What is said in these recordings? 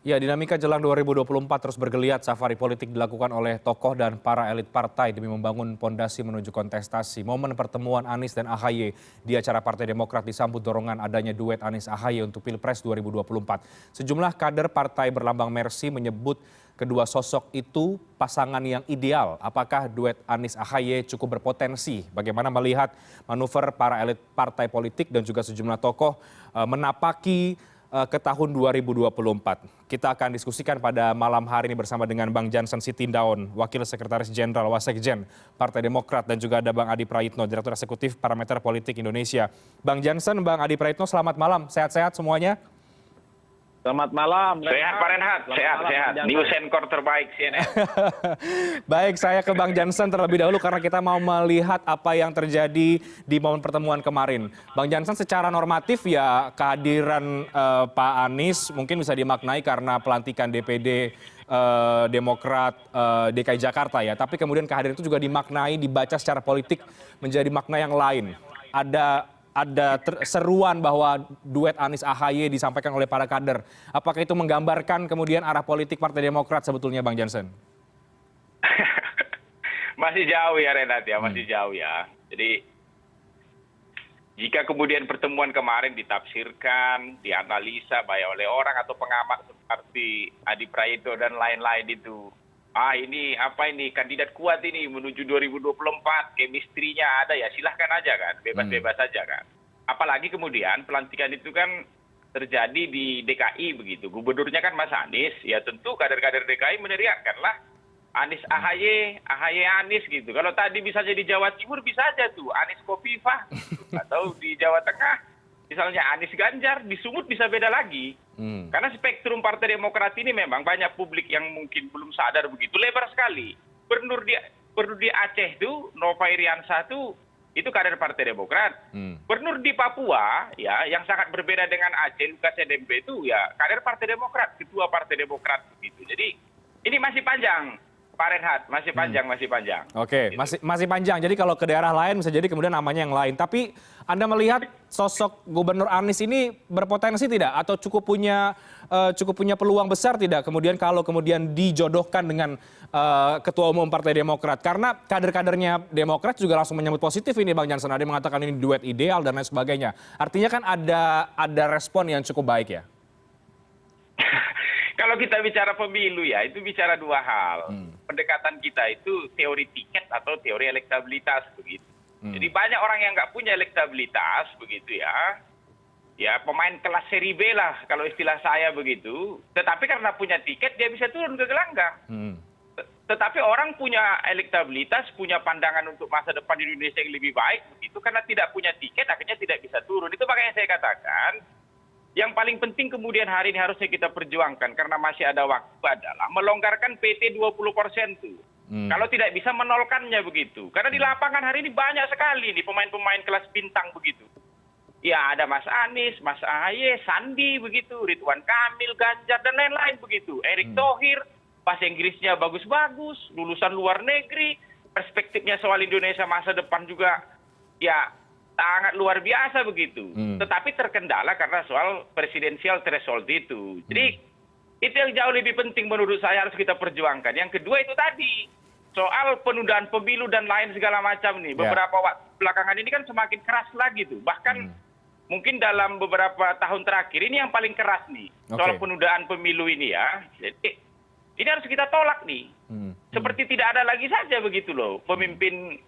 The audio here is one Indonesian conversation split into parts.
Ya, dinamika jelang 2024 terus bergeliat. Safari politik dilakukan oleh tokoh dan para elit partai demi membangun pondasi menuju kontestasi. Momen pertemuan Anies dan AHY di acara Partai Demokrat disambut dorongan adanya duet Anies AHY untuk Pilpres 2024. Sejumlah kader partai berlambang Mercy menyebut kedua sosok itu pasangan yang ideal. Apakah duet Anies AHY cukup berpotensi? Bagaimana melihat manuver para elit partai politik dan juga sejumlah tokoh menapaki ke tahun 2024. Kita akan diskusikan pada malam hari ini bersama dengan Bang Jansen Sitindaun, Wakil Sekretaris Jenderal Wasekjen Partai Demokrat, dan juga ada Bang Adi Praitno, Direktur Eksekutif Parameter Politik Indonesia. Bang Jansen, Bang Adi Praitno, selamat malam. Sehat-sehat semuanya? Selamat malam. Sehat Pak Renhat, sehat. News anchor terbaik CNN. Baik, saya ke Bang Jansen terlebih dahulu karena kita mau melihat apa yang terjadi di momen pertemuan kemarin. Bang Jansen, secara normatif ya kehadiran Pak Anies mungkin bisa dimaknai karena pelantikan DPD Demokrat DKI Jakarta ya. Tapi kemudian kehadiran itu juga dimaknai, dibaca secara politik menjadi makna yang lain. Ada seruan bahwa duet Anies AHY disampaikan oleh para kader. Apakah itu menggambarkan kemudian arah politik Partai Demokrat sebetulnya, Bang Jansen? Masih jauh ya Renat ya, masih jauh ya. Jadi jika kemudian pertemuan kemarin ditafsirkan, dianalisa baik oleh orang atau pengamat seperti Adi Praitno dan lain-lain itu, ini apa ini kandidat kuat ini menuju 2024, chemistry-nya ada ya, silahkan aja kan, bebas-bebas saja kan. Apalagi kemudian pelantikan itu kan terjadi di DKI begitu, gubernurnya kan Mas Anies, ya tentu kader-kader DKI meneriakkan lah Anies AHY, AHY Anies gitu. Kalau tadi bisa jadi Jawa Timur bisa aja tuh Anies Khofifah, atau di Jawa Tengah misalnya Anies Ganjar, di Sumut bisa beda lagi. Karena spektrum Partai Demokrat ini memang banyak publik yang mungkin belum sadar begitu, lebar sekali. Gubernur di Aceh itu, Nova Iriansah itu kader Partai Demokrat. Gubernur di Papua, ya, yang sangat berbeda dengan Aceh, Lukas NMB itu ya kader Partai Demokrat, ketua Partai Demokrat begitu. Jadi ini masih panjang, Pak Renhat, masih panjang. Oke, gitu. masih panjang. Jadi kalau ke daerah lain bisa jadi kemudian namanya yang lain. Tapi Anda melihat sosok Gubernur Anies ini berpotensi tidak atau cukup punya peluang besar tidak kemudian kalau kemudian dijodohkan dengan Ketua Umum Partai Demokrat? Karena kader-kadernya Demokrat juga langsung menyambut positif ini, Bang Jansen. Ada yang mengatakan ini duet ideal dan lain sebagainya. Artinya kan ada respon yang cukup baik ya? Kalau kita bicara pemilu ya, itu bicara dua hal. Pendekatan kita itu teori tiket atau teori elektabilitas begitu. Jadi banyak orang yang nggak punya elektabilitas begitu ya. Ya pemain kelas seri B lah kalau istilah saya begitu. Tetapi karena punya tiket dia bisa turun ke gelanggang. Tetapi orang punya elektabilitas, punya pandangan untuk masa depan Indonesia yang lebih baik begitu. Karena tidak punya tiket akhirnya tidak bisa turun. Itu makanya saya katakan yang paling penting kemudian hari ini harusnya kita perjuangkan karena masih ada waktu adalah melonggarkan PT 20% tuh. Kalau tidak bisa menolkannya begitu. Karena di lapangan hari ini banyak sekali nih pemain-pemain kelas bintang begitu. Ya ada Mas Anies, Mas AHY, Sandi begitu, Ridwan Kamil, Ganjar dan lain-lain begitu. Erick Thohir, bahasa Inggrisnya bagus-bagus, lulusan luar negeri, perspektifnya soal Indonesia masa depan juga ya sangat luar biasa begitu. Tetapi terkendala karena soal presidensial threshold itu. Jadi itu yang jauh lebih penting menurut saya harus kita perjuangkan. Yang kedua itu tadi soal penundaan pemilu dan lain segala macam nih. Beberapa waktu belakangan ini kan semakin keras lagi tuh. Bahkan mungkin dalam beberapa tahun terakhir ini yang paling keras nih soal penundaan pemilu ini ya. Jadi ini harus kita tolak nih. Seperti tidak ada lagi saja begitu loh pemimpin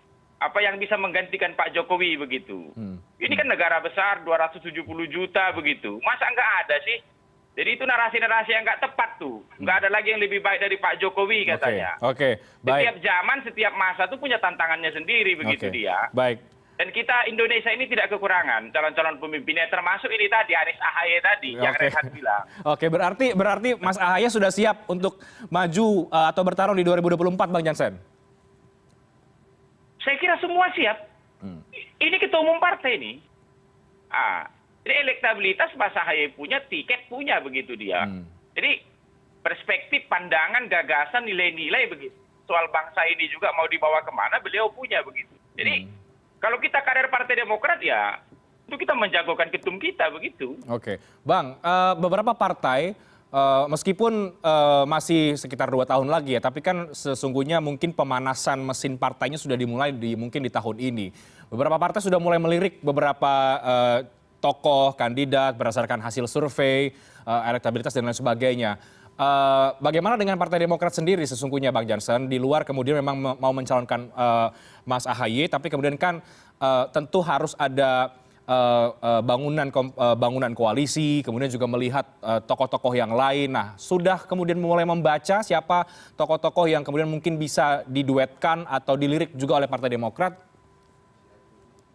apa yang bisa menggantikan Pak Jokowi begitu. Ini kan negara besar 270 juta begitu. Masa nggak ada sih? Jadi itu narasi-narasi yang nggak tepat tuh. Nggak ada lagi yang lebih baik dari Pak Jokowi katanya. Baik. Setiap zaman, setiap masa tuh punya tantangannya sendiri begitu dia. Baik. Dan kita Indonesia ini tidak kekurangan calon-calon pemimpinnya, termasuk ini tadi Anies AHY tadi yang Rehat bilang. Berarti Mas AHY sudah siap untuk maju atau bertarung di 2024, Bang Jansen? Saya kira semua siap. Ini ketua umum partai ini. Jadi elektabilitas Mas AHY punya, tiket punya begitu dia. Jadi perspektif, pandangan, gagasan, nilai-nilai begitu. Soal bangsa ini juga mau dibawa kemana, beliau punya begitu. Jadi kalau kita kader Partai Demokrat ya itu kita menjagokan ketum kita begitu. Bang, beberapa partai meskipun masih sekitar 2 tahun lagi ya, tapi kan sesungguhnya mungkin pemanasan mesin partainya sudah dimulai mungkin di tahun ini. Beberapa partai sudah mulai melirik beberapa tokoh, kandidat berdasarkan hasil survei, elektabilitas dan lain sebagainya. Bagaimana dengan Partai Demokrat sendiri sesungguhnya Bang Jansen? Di luar kemudian memang mau mencalonkan Mas AHY, tapi kemudian kan tentu harus ada bangunan koalisi, kemudian juga melihat tokoh-tokoh yang lain. Nah, sudah kemudian mulai membaca siapa tokoh-tokoh yang kemudian mungkin bisa diduetkan atau dilirik juga oleh Partai Demokrat?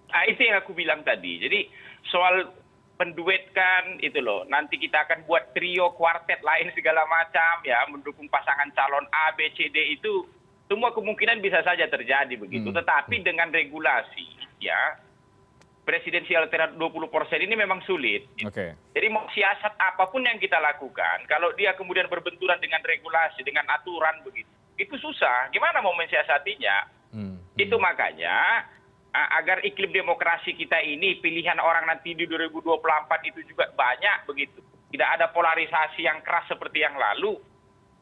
Nah, itu yang aku bilang tadi. Jadi soal menduetkan itu loh, nanti kita akan buat trio, kuartet lain segala macam ya, mendukung pasangan calon A, B, C, D itu semua kemungkinan bisa saja terjadi begitu. Tetapi dengan regulasi ya, presidensial threshold 20% ini memang sulit. Oke. Jadi mau siasat apapun yang kita lakukan, kalau dia kemudian berbenturan dengan regulasi, dengan aturan begitu, itu susah. Gimana mau mensiasatinya? Itu makanya agar iklim demokrasi kita ini, pilihan orang nanti di 2024 itu juga banyak begitu. Tidak ada polarisasi yang keras seperti yang lalu.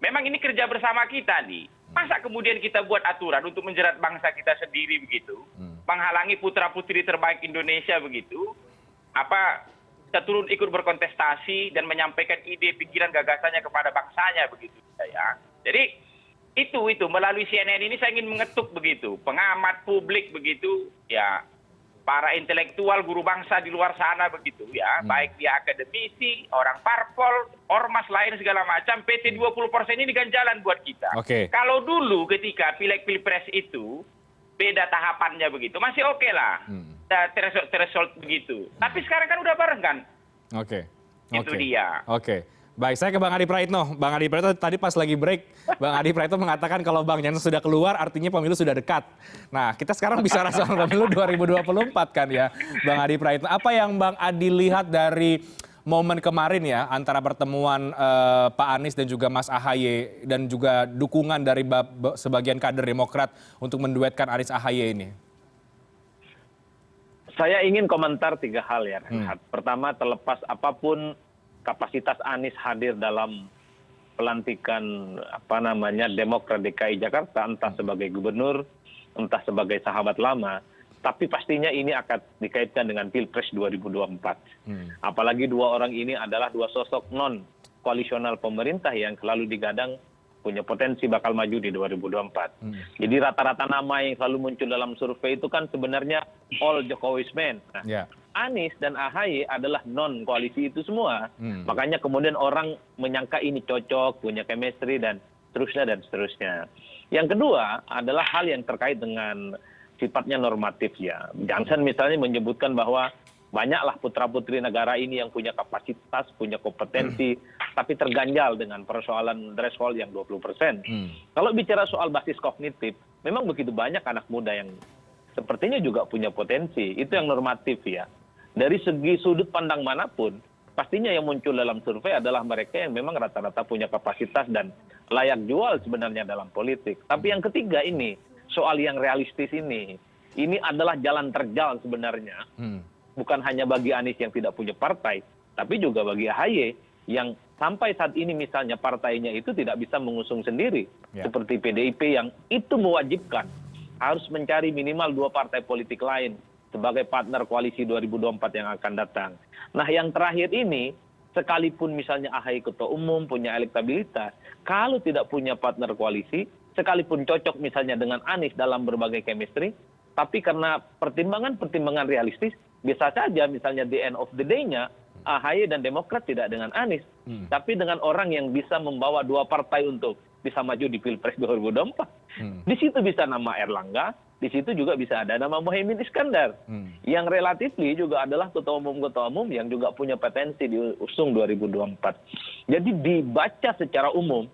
Memang ini kerja bersama kita nih. Masa kemudian kita buat aturan untuk menjerat bangsa kita sendiri begitu? Menghalangi putra-putri terbaik Indonesia begitu? Kita turun ikut berkontestasi dan menyampaikan ide, pikiran, gagasannya kepada bangsanya begitu ya. Jadi itu melalui CNN ini saya ingin mengetuk begitu, pengamat publik begitu ya, para intelektual guru bangsa di luar sana begitu ya, baik dia akademisi, orang parpol, ormas lain segala macam, PT 20% ini kan jalan buat kita. Kalau dulu ketika pileg pilpres itu beda tahapannya begitu, masih oke lah, threshold begitu. Tapi sekarang kan udah bareng kan. Itu dia. Baik, saya ke Bang Adi Praitno. Bang Adi Praitno tadi pas lagi break, Bang Adi Praitno mengatakan kalau Bang Jansen sudah keluar, artinya pemilu sudah dekat. Nah, kita sekarang bicara soal pemilu 2024 kan ya, Bang Adi Praitno. Apa yang Bang Adi lihat dari momen kemarin ya, antara pertemuan Pak Anies dan juga Mas AHY, dan juga dukungan dari sebagian kader Demokrat untuk menduetkan Anies AHY ini? Saya ingin komentar 3 hal ya, Renhat. Pertama, terlepas apapun kapasitas Anies hadir dalam pelantikan Demokrat DKI Jakarta, entah sebagai gubernur, entah sebagai sahabat lama, tapi pastinya ini akan dikaitkan dengan Pilpres 2024. Apalagi 2 orang ini adalah 2 sosok non koalisional pemerintah yang selalu digadang punya potensi bakal maju di 2024. Jadi rata-rata nama yang selalu muncul dalam survei itu kan sebenarnya all Jokowi's men. Nah, Anies dan AHY adalah non-koalisi itu semua. Makanya kemudian orang menyangka ini cocok, punya chemistry, dan seterusnya. Yang kedua adalah hal yang terkait dengan sifatnya normatif ya. Jansen misalnya menyebutkan bahwa banyaklah putra-putri negara ini yang punya kapasitas, punya kompetensi, tapi terganjal dengan persoalan threshold yang 20%. Kalau bicara soal basis kognitif, memang begitu banyak anak muda yang sepertinya juga punya potensi. Itu yang normatif ya. Dari segi sudut pandang manapun, pastinya yang muncul dalam survei adalah mereka yang memang rata-rata punya kapasitas dan layak jual sebenarnya dalam politik. Tapi yang ketiga ini, soal yang realistis ini adalah jalan terjal sebenarnya. Bukan hanya bagi Anies yang tidak punya partai, tapi juga bagi AHY yang sampai saat ini misalnya partainya itu tidak bisa mengusung sendiri. Seperti PDIP yang itu mewajibkan harus mencari minimal 2 partai politik lain sebagai partner koalisi 2024 yang akan datang. Nah, yang terakhir ini, sekalipun misalnya AHY ketua umum punya elektabilitas, kalau tidak punya partner koalisi, sekalipun cocok misalnya dengan Anies dalam berbagai chemistry, tapi karena pertimbangan realistis, bisa saja misalnya the end of the day-nya, AHY dan Demokrat tidak dengan Anies, tapi dengan orang yang bisa membawa 2 partai untuk bisa maju di Pilpres 2024. Di situ bisa nama Erlangga, di situ juga bisa ada nama Mohaimin Iskandar, yang relatif juga adalah ketua umum yang juga punya potensi diusung 2024. Jadi dibaca secara umum,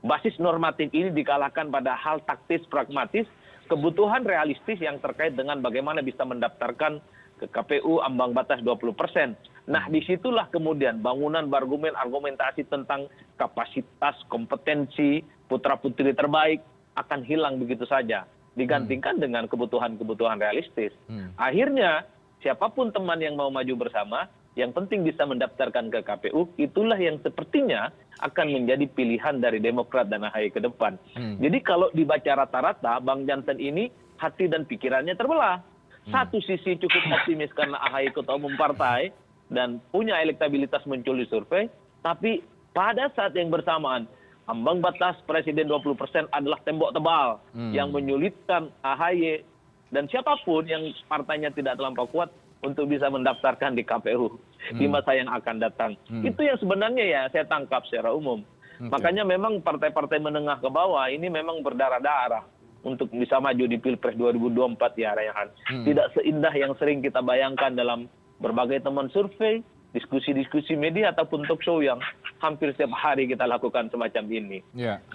basis normatif ini dikalahkan pada hal taktis, pragmatis, kebutuhan realistis yang terkait dengan bagaimana bisa mendaftarkan ke KPU ambang batas 20%. Nah, disitulah kemudian bangunan argumentasi tentang kapasitas, kompetensi, putra-putri terbaik akan hilang begitu saja. Digantikan dengan kebutuhan-kebutuhan realistis. Akhirnya, siapapun teman yang mau maju bersama, yang penting bisa mendaftarkan ke KPU, itulah yang sepertinya akan menjadi pilihan dari Demokrat dan AHY ke depan. Jadi kalau dibaca rata-rata, Bang Jansen ini hati dan pikirannya terbelah. Satu sisi cukup optimis karena AHY ketua umum partai dan punya elektabilitas muncul di survei, tapi pada saat yang bersamaan, ambang batas presiden 20% adalah tembok tebal yang menyulitkan AHY dan siapapun yang partainya tidak terlampau kuat untuk bisa mendaftarkan di KPU di masa yang akan datang. Itu yang sebenarnya ya saya tangkap secara umum. Makanya memang partai-partai menengah ke bawah ini memang berdarah-darah untuk bisa maju di Pilpres 2024 ya Rayhan. Tidak seindah yang sering kita bayangkan dalam berbagai teman survei, diskusi-diskusi media ataupun talk show yang hampir setiap hari kita lakukan semacam ini.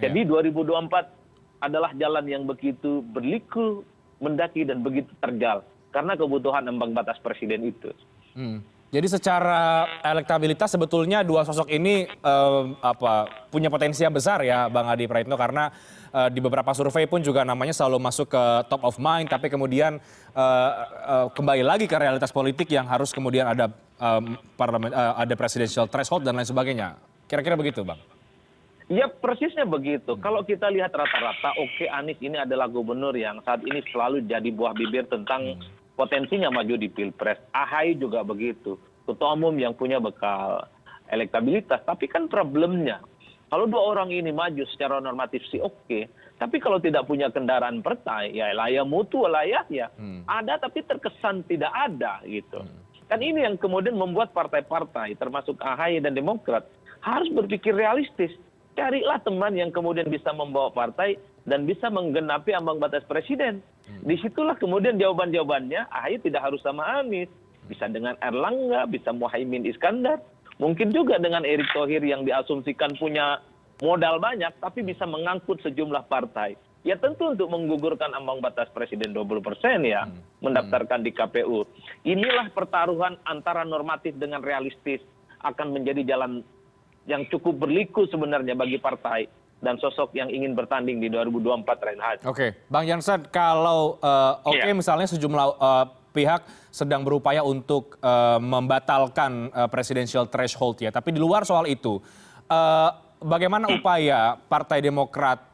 Jadi 2024 adalah jalan yang begitu berliku, mendaki dan begitu terjal karena kebutuhan ambang batas presiden itu. Jadi secara elektabilitas sebetulnya dua sosok ini punya potensi yang besar ya Bang Adi Praitno, karena di beberapa survei pun juga namanya selalu masuk ke top of mind, tapi kemudian kembali lagi ke realitas politik yang harus kemudian ada ada presidential threshold dan lain sebagainya. Kira-kira begitu Bang? Ya persisnya begitu. Kalau kita lihat rata-rata, oke, Anies ini adalah gubernur yang saat ini selalu jadi buah bibir tentang potensinya maju di Pilpres. AHY juga begitu. Ketua umum yang punya bekal elektabilitas. Tapi kan problemnya, kalau dua orang ini maju secara normatif sih oke. Tapi kalau tidak punya kendaraan partai, ya layak mutu layak ya. Ada tapi terkesan tidak ada gitu. Kan ini yang kemudian membuat partai-partai termasuk AHY dan Demokrat harus berpikir realistis. Carilah teman yang kemudian bisa membawa partai dan bisa menggenapi ambang batas presiden. Disitulah kemudian jawaban-jawabannya, AHY tidak harus sama Anies. Bisa dengan Erlangga, bisa Muhaimin Iskandar. Mungkin juga dengan Erick Thohir yang diasumsikan punya modal banyak, tapi bisa mengangkut sejumlah partai. Ya tentu untuk menggugurkan ambang batas presiden 20% ya, mendaftarkan di KPU. Inilah pertaruhan antara normatif dengan realistis akan menjadi jalan yang cukup berliku sebenarnya bagi partai dan sosok yang ingin bertanding di 2024 Reinhardt. Oke, Bang Jansen, kalau misalnya sejumlah pihak sedang berupaya untuk membatalkan presidential threshold ya, tapi di luar soal itu, bagaimana upaya Partai Demokrat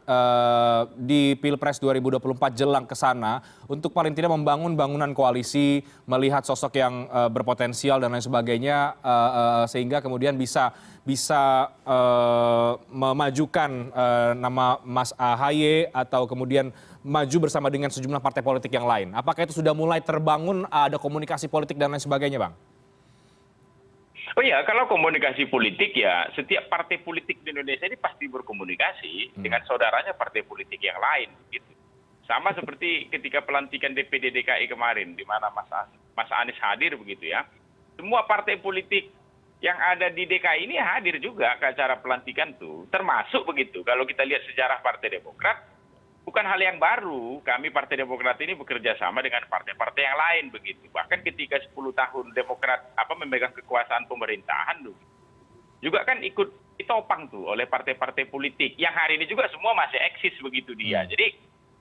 di Pilpres 2024 jelang ke sana untuk paling tidak membangun bangunan koalisi, melihat sosok yang berpotensial dan lain sebagainya, sehingga kemudian bisa memajukan nama Mas AHY atau kemudian maju bersama dengan sejumlah partai politik yang lain. Apakah itu sudah mulai terbangun, ada komunikasi politik dan lain sebagainya, Bang? Oh iya, kalau komunikasi politik ya setiap partai politik di Indonesia ini pasti berkomunikasi dengan saudaranya partai politik yang lain, gitu. Sama seperti ketika pelantikan DPD DKI kemarin, di mana Mas Anies hadir begitu ya. Semua partai politik yang ada di DKI ini hadir juga ke acara pelantikan tuh, termasuk begitu. Kalau kita lihat sejarah Partai Demokrat, bukan hal yang baru. Kami Partai Demokrat ini bekerja sama dengan partai-partai yang lain begitu. Bahkan ketika 10 tahun Demokrat memegang kekuasaan pemerintahan tuh, juga kan ikut ditopang tuh oleh partai-partai politik yang hari ini juga semua masih eksis begitu dia. Jadi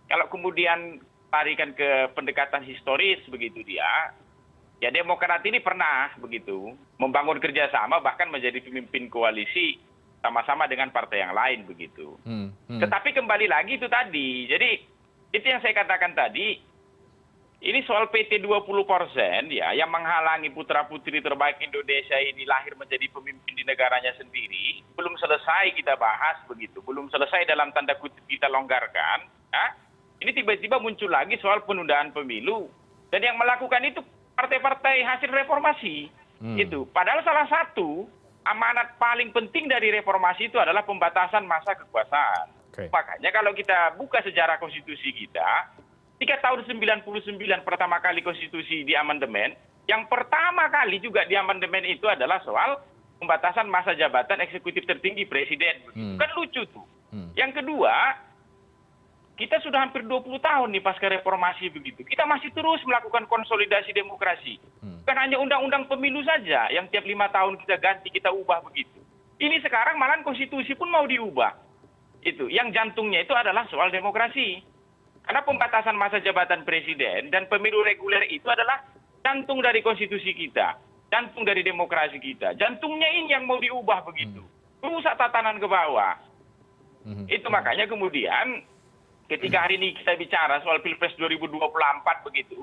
kalau kemudian tarikan ke pendekatan historis begitu dia, ya Demokrat ini pernah begitu membangun kerjasama bahkan menjadi pemimpin koalisi sama-sama dengan partai yang lain begitu. Tetapi kembali lagi itu tadi, jadi itu yang saya katakan tadi, ini soal PT 20% ya, yang menghalangi putra-putri terbaik Indonesia ini lahir menjadi pemimpin di negaranya sendiri, belum selesai kita bahas begitu, belum selesai dalam tanda kutip kita longgarkan, ya. Ini tiba-tiba muncul lagi soal penundaan pemilu, dan yang melakukan itu partai-partai hasil reformasi, itu. Padahal salah satu amanat paling penting dari reformasi itu adalah pembatasan masa kekuasaan. Makanya kalau kita buka sejarah konstitusi kita, ketika tahun 99 pertama kali konstitusi di amandemen, yang pertama kali juga di amandemen itu adalah soal pembatasan masa jabatan eksekutif tertinggi presiden. Kan lucu tuh. Yang kedua, kita sudah hampir 20 tahun nih pasca reformasi begitu. Kita masih terus melakukan konsolidasi demokrasi. Bukan hanya undang-undang pemilu saja yang tiap 5 tahun kita ganti, kita ubah begitu. Ini sekarang malahan konstitusi pun mau diubah. Itu. Yang jantungnya itu adalah soal demokrasi. Karena pembatasan masa jabatan presiden dan pemilu reguler itu adalah jantung dari konstitusi kita. jantung dari demokrasi kita. Jantungnya ini yang mau diubah begitu. Rusak tatanan ke bawah. Itu makanya kemudian ketika hari ini kita bicara soal Pilpres 2024 begitu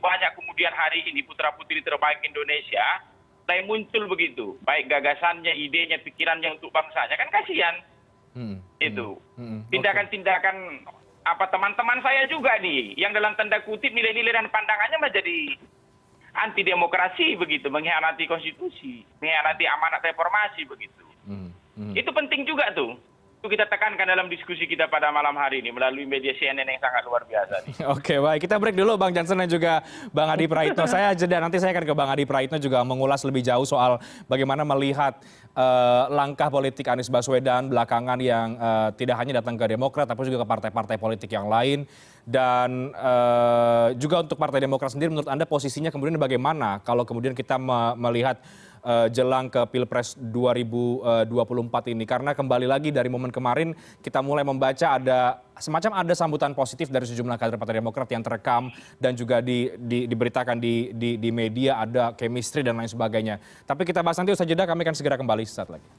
banyak kemudian hari ini putra-putri terbaik Indonesia mulai muncul begitu. Baik gagasannya, idenya, pikirannya untuk bangsanya. Kan kasihan. Itu. Tindakan-tindakan apa teman-teman saya juga nih yang dalam tanda kutip nilai-nilai dan pandangannya menjadi anti demokrasi begitu, mengkhianati konstitusi, mengkhianati amanat reformasi begitu. Itu penting juga tuh. Itu kita tekankan dalam diskusi kita pada malam hari ini melalui media CNN yang sangat luar biasa nih. Oke, baik. Kita break dulu Bang Jansen dan juga Bang Adi Praitno. Saya jeda, nanti saya akan ke Bang Adi Praitno juga mengulas lebih jauh soal bagaimana melihat langkah politik Anies Baswedan belakangan yang tidak hanya datang ke Demokrat tapi juga ke partai-partai politik yang lain. Dan juga untuk Partai Demokrat sendiri menurut Anda posisinya kemudian bagaimana kalau kemudian kita melihat jelang ke Pilpres 2024 ini, karena kembali lagi dari momen kemarin kita mulai membaca ada sambutan positif dari sejumlah kader Partai Demokrat yang terekam dan juga diberitakan di media, ada chemistry dan lain sebagainya. Tapi kita bahas nanti usai jeda, kami akan segera kembali sesaat lagi.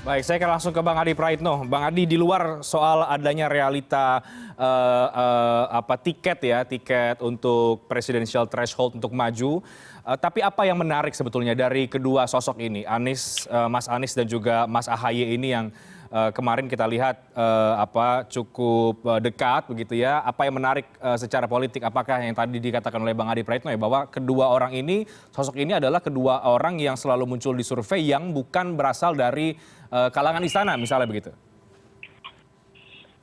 Baik, saya akan langsung ke Bang Adi Praitno. Bang Adi, di luar soal adanya realita tiket untuk presidential threshold untuk maju, tapi apa yang menarik sebetulnya dari kedua sosok ini, Mas Anies dan juga Mas AHY ini yang kemarin kita lihat cukup dekat begitu ya. Apa yang menarik secara politik? Apakah yang tadi dikatakan oleh Bang Adi Praitno ya, bahwa kedua orang ini, sosok ini adalah kedua orang yang selalu muncul di survei yang bukan berasal dari kalangan istana misalnya begitu?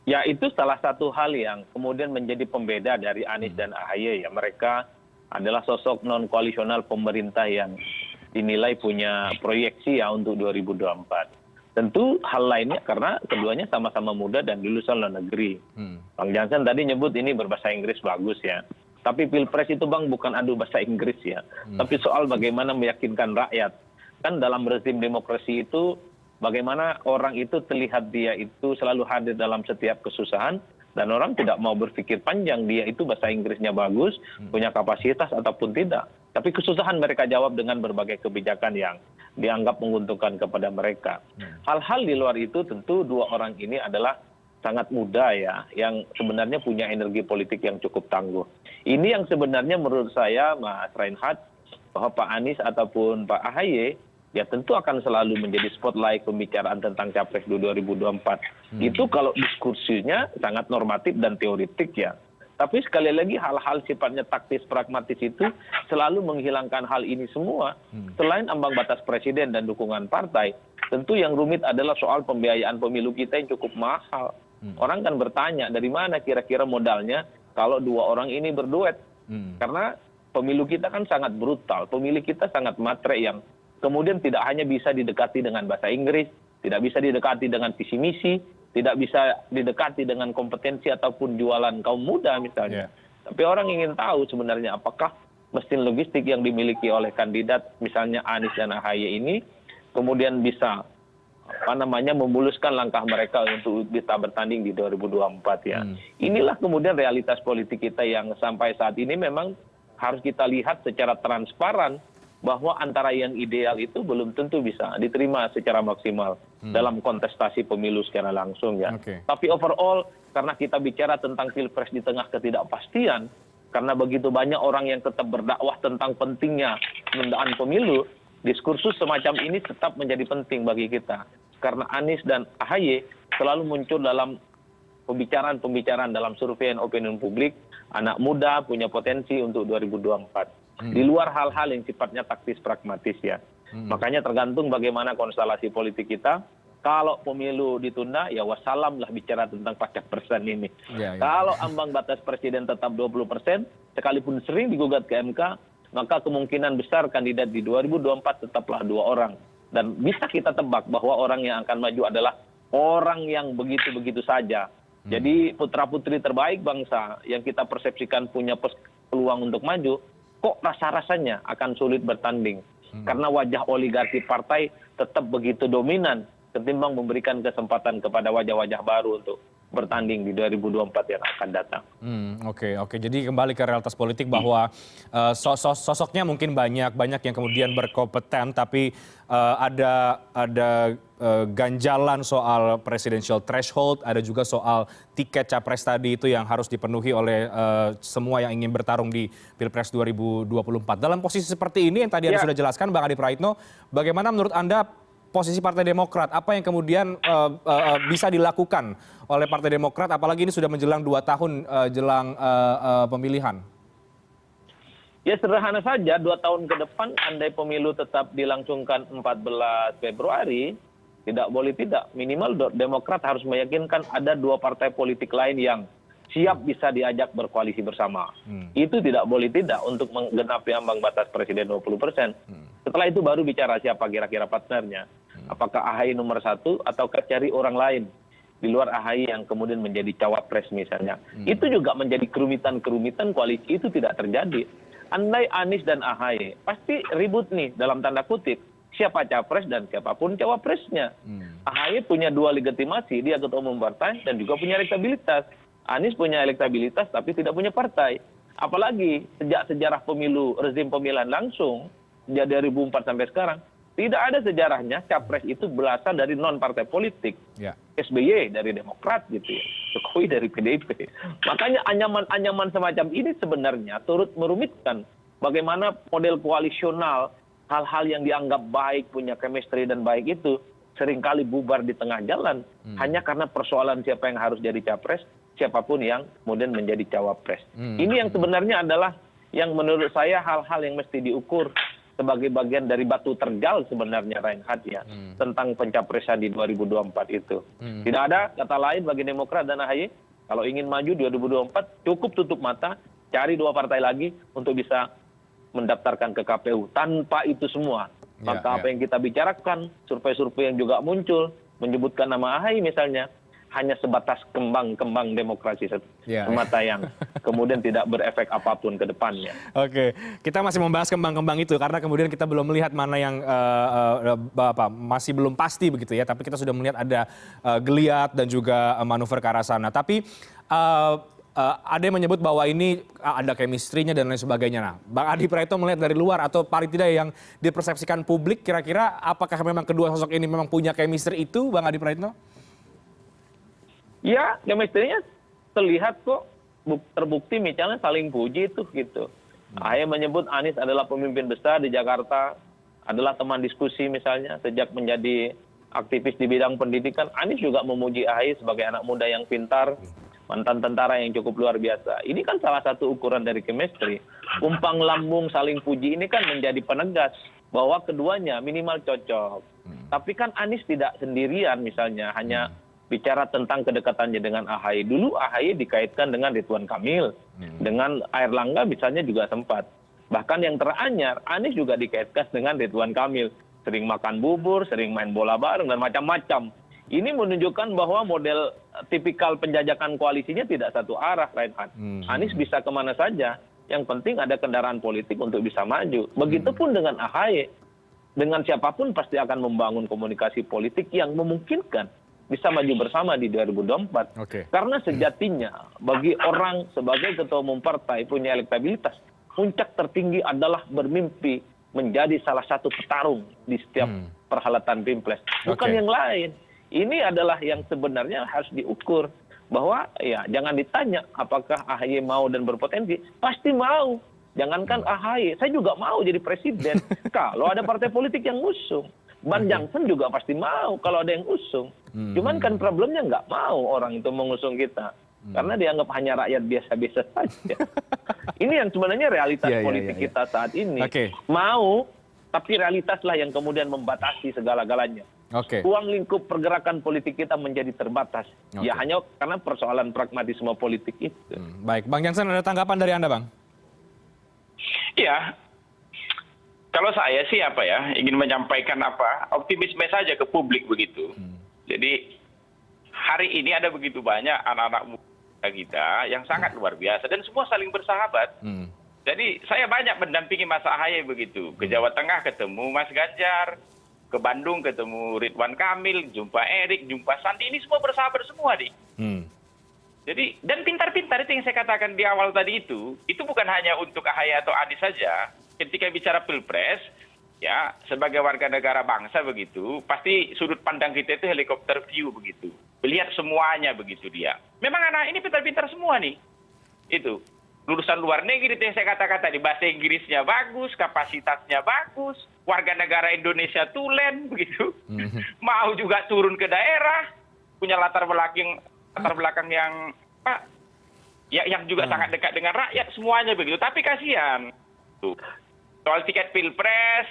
Ya, itu salah satu hal yang kemudian menjadi pembeda dari Anies dan AHY ya. Mereka adalah sosok non-koalisional pemerintah yang dinilai punya proyeksi ya untuk 2024. Tentu hal lainnya karena keduanya sama-sama muda dan lulusan luar negeri. Bang Jansen tadi nyebut ini berbahasa Inggris bagus ya. Tapi Pilpres itu Bang bukan adu bahasa Inggris ya. Tapi soal bagaimana meyakinkan rakyat. Kan dalam rezim demokrasi itu bagaimana orang itu terlihat dia itu selalu hadir dalam setiap kesusahan dan orang tidak mau berpikir panjang dia itu bahasa Inggrisnya bagus, punya kapasitas ataupun tidak. Tapi kesusahan mereka jawab dengan berbagai kebijakan yang dianggap menguntungkan kepada mereka. Hal-hal di luar itu tentu dua orang ini adalah sangat muda ya, yang sebenarnya punya energi politik yang cukup tangguh. Ini yang sebenarnya menurut saya Mas Reinhardt, bahwa Pak Anies ataupun Pak AHY ya tentu akan selalu menjadi spotlight pembicaraan tentang Capres 2024. Itu kalau diskursinya sangat normatif dan teoritik ya. Tapi sekali lagi hal-hal sifatnya taktis pragmatis itu selalu menghilangkan hal ini semua. Selain ambang batas presiden dan dukungan partai, tentu yang rumit adalah soal pembiayaan pemilu kita yang cukup mahal. Orang kan bertanya dari mana kira-kira modalnya kalau dua orang ini berduet. Karena pemilu kita kan sangat brutal, pemilih kita sangat matre yang kemudian tidak hanya bisa didekati dengan bahasa Inggris, tidak bisa didekati dengan visi misi, tidak bisa didekati dengan kompetensi ataupun jualan kaum muda misalnya. Tapi orang ingin tahu sebenarnya apakah mesin logistik yang dimiliki oleh kandidat misalnya Anies dan AHY ini kemudian bisa memuluskan langkah mereka untuk bisa bertanding di 2024 ya. Inilah kemudian realitas politik kita yang sampai saat ini memang harus kita lihat secara transparan bahwa antara yang ideal itu belum tentu bisa diterima secara maksimal dalam kontestasi pemilu secara langsung ya. Tapi overall karena kita bicara tentang Pilpres di tengah ketidakpastian, karena begitu banyak orang yang tetap berdakwah tentang pentingnya penundaan pemilu, diskursus semacam ini tetap menjadi penting bagi kita. Karena Anies dan AHY selalu muncul dalam pembicaraan-pembicaraan dalam survei opinion publik, anak muda punya potensi untuk 2024. Di luar hal-hal yang sifatnya taktis pragmatis ya. Makanya tergantung bagaimana konstelasi politik kita. Kalau pemilu ditunda ya wassalam lah bicara tentang pajak persen ini. Kalau ambang batas presiden tetap 20%, sekalipun sering digugat ke MK, maka kemungkinan besar kandidat di 2024 tetaplah dua orang. Dan bisa kita tebak bahwa orang yang akan maju adalah orang yang begitu-begitu saja. Jadi putra-putri terbaik bangsa yang kita persepsikan punya peluang untuk maju, kok rasa-rasanya akan sulit bertanding. Karena wajah oligarki partai tetap begitu dominan ketimbang memberikan kesempatan kepada wajah-wajah baru untuk bertanding di 2024 yang akan datang. Oke. Jadi kembali ke realitas politik bahwa sosoknya mungkin banyak yang kemudian berkompeten, tapi ada ganjalan soal presidential threshold, ada juga soal tiket capres tadi itu yang harus dipenuhi oleh semua yang ingin bertarung di Pilpres 2024. Dalam posisi seperti ini yang tadi Anda sudah jelaskan, Bang Adi Praitno, bagaimana menurut Anda posisi Partai Demokrat, apa yang kemudian bisa dilakukan oleh Partai Demokrat, apalagi ini sudah menjelang 2 tahun jelang pemilihan? Ya sederhana saja, 2 tahun ke depan andai pemilu tetap dilangsungkan 14 Februari, tidak boleh tidak. Minimal Demokrat harus meyakinkan ada 2 partai politik lain yang siap bisa diajak berkoalisi bersama. Itu tidak boleh tidak untuk menggenapi ambang batas presiden 20%. Setelah itu baru bicara siapa kira-kira partnernya. Apakah AHY nomor 1 atau cari orang lain di luar AHY yang kemudian menjadi cawapres misalnya. Itu juga menjadi kerumitan koalisi itu tidak terjadi. Andai Anies dan AHY pasti ribut nih dalam tanda kutip. Siapa capres dan siapapun cawapresnya. AHY punya 2 legitimasi, dia ketua umum partai dan juga punya elektabilitas. Anies punya elektabilitas tapi tidak punya partai. Apalagi sejak sejarah pemilu, rezim pemilihan langsung, sejak 2004 sampai sekarang, tidak ada sejarahnya capres itu berasal dari non-partai politik. SBY dari Demokrat gitu ya, Jokowi dari PDIP. Makanya anyaman-anyaman semacam ini sebenarnya turut merumitkan bagaimana model koalisional, hal-hal yang dianggap baik, punya chemistry dan baik itu seringkali bubar di tengah jalan. Hanya karena persoalan siapa yang harus jadi capres, siapapun yang kemudian menjadi cawapres. Ini yang sebenarnya adalah yang menurut saya hal-hal yang mesti diukur sebagai bagian dari batu terjal sebenarnya Reinhardt ya, tentang pencapresan di 2024 itu. Tidak ada kata lain bagi Demokrat dan AHY, kalau ingin maju 2024 cukup tutup mata, cari 2 partai lagi untuk bisa mendaftarkan ke KPU. Tanpa itu semua, maka apa yang kita bicarakan, survei-survei yang juga muncul, menyebutkan nama AHY misalnya, hanya sebatas kembang-kembang demokrasi semata yang kemudian tidak berefek apapun ke depannya. Oke, kita masih membahas kembang-kembang itu karena kemudian kita belum melihat mana yang masih belum pasti begitu ya. Tapi kita sudah melihat ada geliat dan juga manuver ke arah sana. Tapi ada yang menyebut bahwa ini ada chemistry-nya dan lain sebagainya. Nah, Bang Adi Praitno melihat dari luar atau paling tidak yang dipersepsikan publik, kira-kira apakah memang kedua sosok ini memang punya chemistry itu, Bang Adi Praitno? Ya, chemistry-nya terlihat kok, terbukti misalnya saling puji itu gitu. AHY menyebut Anies adalah pemimpin besar di Jakarta, adalah teman diskusi misalnya sejak menjadi aktivis di bidang pendidikan. Anies juga memuji AHY sebagai anak muda yang pintar, mantan tentara yang cukup luar biasa. Ini kan salah satu ukuran dari chemistry. Umpang lambung saling puji ini kan menjadi penegas bahwa keduanya minimal cocok. Tapi kan Anies tidak sendirian misalnya, hanya bicara tentang kedekatannya dengan AHY. Dulu AHY dikaitkan dengan Ridwan Kamil, dengan Airlangga misalnya juga sempat. Bahkan yang teranyar, Anies juga dikaitkan dengan Ridwan Kamil. Sering makan bubur, sering main bola bareng, dan macam-macam. Ini menunjukkan bahwa model tipikal penjajakan koalisinya tidak satu arah, Reinhardt. Anies bisa kemana saja, yang penting ada kendaraan politik untuk bisa maju. Begitupun dengan AHY. Dengan siapapun pasti akan membangun komunikasi politik yang memungkinkan bisa maju bersama di 2024. Karena sejatinya bagi orang sebagai ketua umum partai punya elektabilitas, puncak tertinggi adalah bermimpi menjadi salah satu petarung di setiap perhelatan Pilpres. Bukan yang lain. Ini adalah yang sebenarnya harus diukur. Bahwa ya jangan ditanya apakah AHY mau dan berpotensi. Pasti mau. Jangankan AHY, saya juga mau jadi presiden. Kalau ada partai politik yang ngusung. Ban Jansen juga pasti mau kalau ada yang usung. Cuman kan problemnya nggak mau orang itu mengusung kita. Karena dianggap hanya rakyat biasa-biasa saja. Ini yang sebenarnya realitas politik kita saat ini. Mau, tapi realitaslah yang kemudian membatasi segala-galanya. Ruang lingkup pergerakan politik kita menjadi terbatas. Ya hanya karena persoalan pragmatisme politik itu. Baik, Bang Jansen ada tanggapan dari Anda, Bang? Ya, kalau saya sih ingin menyampaikan optimisme saja ke publik begitu. Jadi hari ini ada begitu banyak anak-anak muda kita yang sangat luar biasa dan semua saling bersahabat. Jadi saya banyak mendampingi Mas AHY begitu. Ke Jawa Tengah ketemu Mas Ganjar, ke Bandung ketemu Ridwan Kamil, jumpa Erik, jumpa Sandi, ini semua bersahabat semua nih. Jadi dan pintar-pintar itu yang saya katakan di awal tadi itu bukan hanya untuk AHY atau Anies saja. Ketika bicara pilpres, ya sebagai warga negara bangsa begitu, pasti sudut pandang kita itu helikopter view begitu, melihat semuanya begitu dia. Memang anak ini pintar-pintar semua nih, itu lulusan luar negeri itu yang saya katakan tadi, bahasa Inggrisnya bagus, kapasitasnya bagus, warga negara Indonesia tulen begitu, mau juga turun ke daerah, punya latar belakang yang yang juga sangat dekat dengan rakyat semuanya begitu. Tapi kasihan tuh soal tiket pilpres,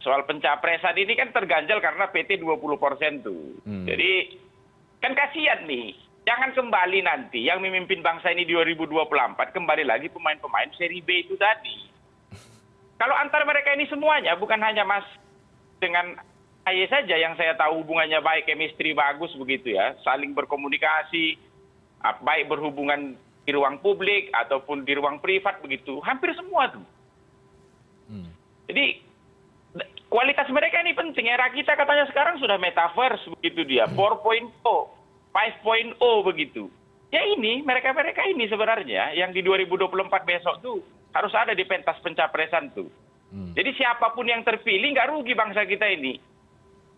soal pencapresan ini kan terganjal karena PT 20% tuh. Jadi kan kasihan nih. Jangan kembali nanti yang memimpin bangsa ini 2024 kembali lagi pemain-pemain seri B itu tadi. Kalau antar mereka ini semuanya bukan hanya Mas dengan AHY saja yang saya tahu hubungannya baik, chemistry bagus begitu ya, saling berkomunikasi, baik berhubungan di ruang publik ataupun di ruang privat begitu, hampir semua tuh. Jadi kualitas mereka ini penting. Era kita katanya sekarang sudah metaverse begitu dia, 4.0, 5.0 begitu. Ya ini mereka-mereka ini sebenarnya yang di 2024 besok tuh harus ada di pentas pencapresan tuh. Jadi siapapun yang terpilih nggak rugi bangsa kita ini.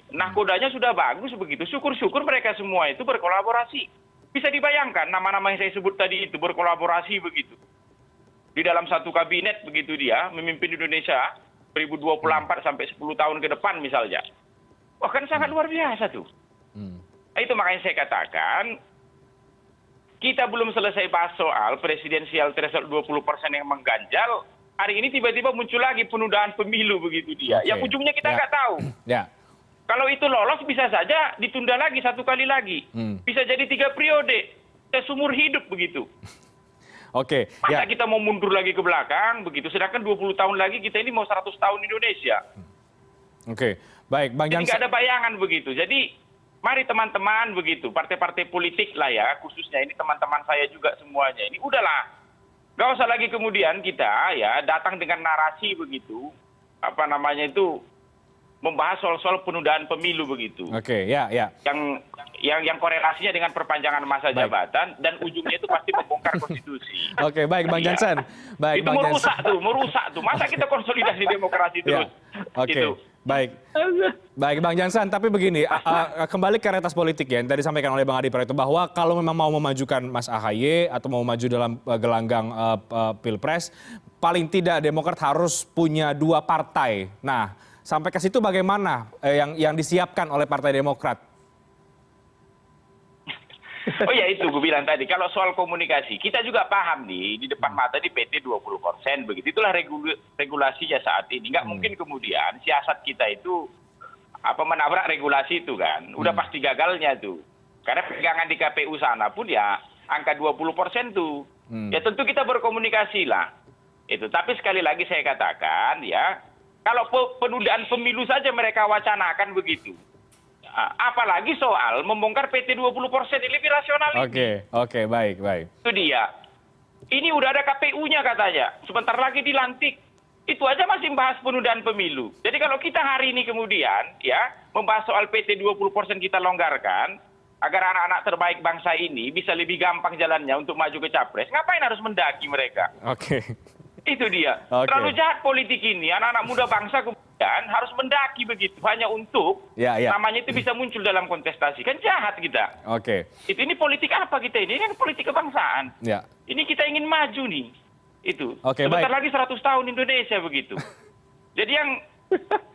Nahkodanya sudah bagus begitu. Syukur-syukur mereka semua itu berkolaborasi. Bisa dibayangkan nama-nama yang saya sebut tadi itu berkolaborasi begitu. Di dalam satu kabinet begitu dia memimpin Indonesia 2024 sampai 10 tahun ke depan misalnya. Wah kan sangat luar biasa tuh. Itu makanya saya katakan kita belum selesai bahas soal presidensial threshold 20% yang mengganjal. Hari ini tiba-tiba muncul lagi penundaan pemilu begitu dia. Yang ujungnya kita nggak tahu. Kalau itu lolos bisa saja ditunda lagi 1 kali lagi. Bisa jadi 3 periode. Seumur hidup begitu. Oke. Masa kita mau mundur lagi ke belakang begitu. Sedangkan 20 tahun lagi kita ini mau 100 tahun Indonesia. Oke. Baik, Bang Jansen. Jadi nggak ada bayangan begitu. Jadi mari teman-teman begitu. Partai-partai politik lah ya. Khususnya ini teman-teman saya juga semuanya. Ini udahlah. Nggak usah lagi kemudian kita ya datang dengan narasi begitu. Apa namanya itu. Membahas soal penundaan pemilu begitu. Oke, ya. Yang korelasinya dengan perpanjangan masa jabatan dan ujungnya itu pasti membongkar konstitusi. Oke, baik Bang Jansen. Baik, itu Bang merusak tuh. Masa kita konsolidasi demokrasi terus? Oke. Gitu. Baik Bang Jansen, tapi begini, kembali ke realitas politik ya, yang tadi disampaikan oleh Bang Adi Praetno bahwa kalau memang mau memajukan Mas AHY atau mau maju dalam gelanggang Pilpres, paling tidak Demokrat harus punya 2 partai. Nah, sampai ke situ bagaimana yang disiapkan oleh Partai Demokrat? Oh ya itu gue bilang tadi, kalau soal komunikasi, kita juga paham nih, di depan mata di PT 20%, begitu. Itulah regulasinya saat ini. Nggak mungkin kemudian siasat kita itu menabrak regulasi itu kan. Udah pasti gagalnya tuh. Karena pegangan di KPU sana pun ya angka 20% tuh. Ya tentu kita berkomunikasi lah. Itu. Tapi sekali lagi saya katakan ya, kalau penundaan pemilu saja mereka wacanakan begitu. Apalagi soal membongkar PT 20% ini lebih rasional. Oke, baik. Itu dia. Ini udah ada KPU-nya katanya. Sebentar lagi dilantik. Itu aja masih membahas penundaan pemilu. Jadi kalau kita hari ini kemudian ya membahas soal PT 20% kita longgarkan agar anak-anak terbaik bangsa ini bisa lebih gampang jalannya untuk maju ke capres, ngapain harus mendaki mereka? Oke. Itu dia. Terlalu jahat politik ini. Anak-anak muda bangsa kemudian harus mendaki begitu. Hanya untuk namanya itu bisa muncul dalam kontestasi. Kan jahat kita. Oke. Ini politik apa kita ini? Ini kan politik kebangsaan. Ya. Ini kita ingin maju nih. Itu. Oke, sebentar baik. lagi 100 tahun Indonesia begitu. Jadi yang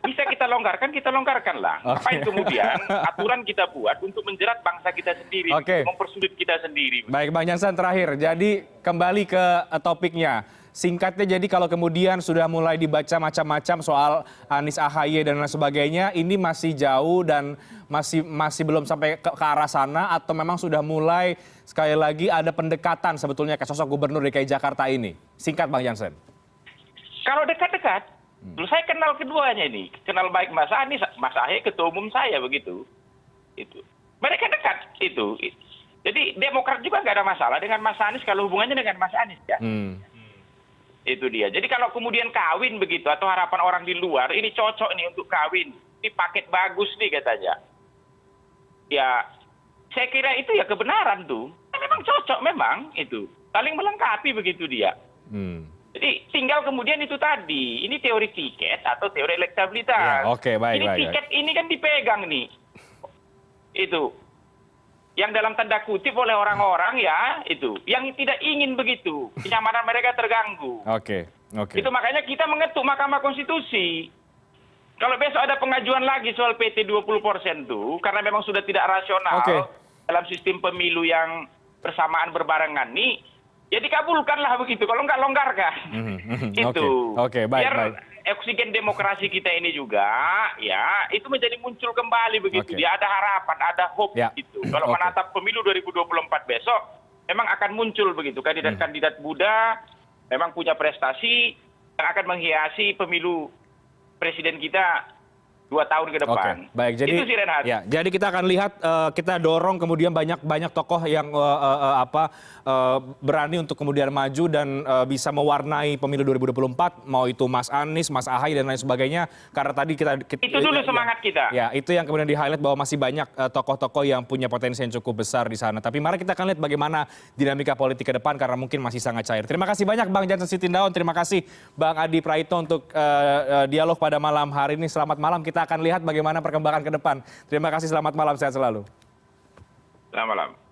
bisa kita longgarkan lah. Ngapain kemudian aturan kita buat untuk menjerat bangsa kita sendiri. Mempersulit kita sendiri. Baik, Bang Jansen terakhir. Jadi kembali ke topiknya. Singkatnya jadi kalau kemudian sudah mulai dibaca macam-macam soal Anies AHY dan lain sebagainya, ini masih jauh dan masih belum sampai ke arah sana atau memang sudah mulai sekali lagi ada pendekatan sebetulnya ke sosok Gubernur DKI Jakarta ini? Singkat Bang Jansen. Kalau dekat-dekat, saya kenal keduanya ini. Kenal baik Mas Anies, Mas AHY ketua umum saya begitu. Itu. Mereka dekat itu. Jadi Demokrat juga nggak ada masalah dengan Mas Anies kalau hubungannya dengan Mas Anies ya. Itu dia. Jadi kalau kemudian kawin begitu atau harapan orang di luar, ini cocok nih untuk kawin. Ini paket bagus nih katanya. Ya, saya kira itu ya kebenaran tuh. Memang cocok memang itu. Saling melengkapi begitu dia. Jadi tinggal kemudian itu tadi, ini teori tiket atau teori elektabilitas. Ya, oke, baik, ini baik, tiket ini kan dipegang nih. Itu. Yang dalam tanda kutip oleh orang-orang ya itu. Yang tidak ingin begitu. Kenyamanan mereka terganggu. Oke. Itu makanya kita mengetuk Mahkamah Konstitusi. Kalau besok ada pengajuan lagi soal PT 20% tuh, karena memang sudah tidak rasional dalam sistem pemilu yang bersamaan berbarengan nih, ya dikabulkanlah begitu. Kalau nggak longgarkan. Itu. Oke, baik, biar baik. oksigen demokrasi kita ini juga, ya itu menjadi muncul kembali begitu. Ya ada harapan, ada hope gitu. Kalau menatap pemilu 2024 besok, memang akan muncul begitu kandidat-kandidat muda, memang punya prestasi yang akan menghiasi pemilu presiden kita 2 tahun ke depan. Baik, jadi itu sih Renhat. Ya, jadi kita akan lihat, kita dorong kemudian banyak tokoh yang berani untuk kemudian maju dan bisa mewarnai pemilu 2024, mau itu Mas Anies, Mas Ahaye dan lain sebagainya. Karena tadi kita itu dulu semangat kita. Ya, itu yang kemudian di-highlight bahwa masih banyak tokoh-tokoh yang punya potensi yang cukup besar di sana. Tapi mari kita akan lihat bagaimana dinamika politik ke depan karena mungkin masih sangat cair. Terima kasih banyak Bang Jansen Sitindaun, terima kasih Bang Adi Praitno untuk dialog pada malam hari ini. Selamat malam, kita akan lihat bagaimana perkembangan ke depan. Terima kasih, selamat malam, sehat selalu. Selamat malam.